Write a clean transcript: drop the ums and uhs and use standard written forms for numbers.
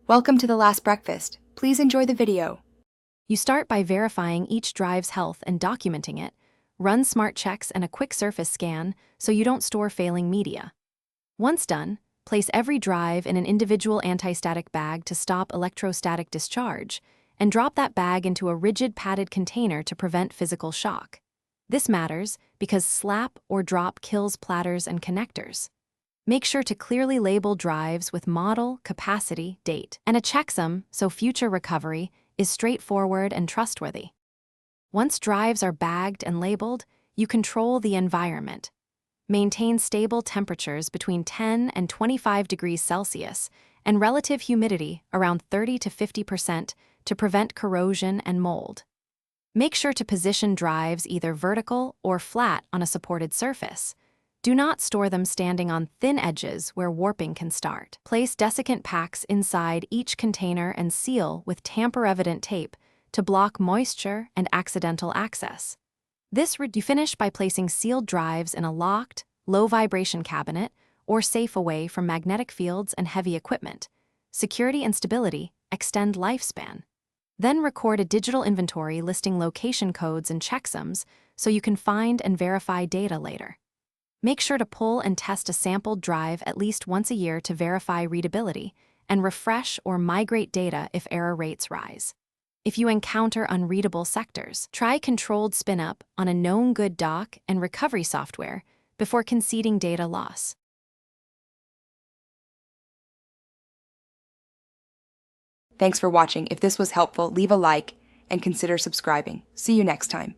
Welcome to The Last Breakfast. Please enjoy the video. You start by verifying each drive's health and documenting it. Run smart checks and a quick surface scan so you don't store failing media. Once done, place every drive in an individual anti-static bag to stop electrostatic discharge, and drop that bag into a rigid padded container to prevent physical shock. This matters because slap or drop kills platters and connectors. Make sure to clearly label drives with model, capacity, date, and a checksum so future recovery is straightforward and trustworthy. Once drives are bagged and labeled, you control the environment. Maintain stable temperatures between 10 and 25 degrees Celsius and relative humidity around 30 to 50% to prevent corrosion and mold. Make sure to position drives either vertical or flat on a supported surface. Do not store them standing on thin edges where warping can start. Place desiccant packs inside each container and seal with tamper-evident tape to block moisture and accidental access. You finish by placing sealed drives in a locked, low-vibration cabinet or safe away from magnetic fields and heavy equipment. Security and stability extend lifespan. Then record a digital inventory listing location codes and checksums so you can find and verify data later. Make sure to pull and test a sampled drive at least once a year to verify readability, and refresh or migrate data if error rates rise. If you encounter unreadable sectors, try controlled spin-up on a known good doc and recovery software before conceding data loss. Thanks for watching. If this was helpful, leave a like and consider subscribing. See you next time.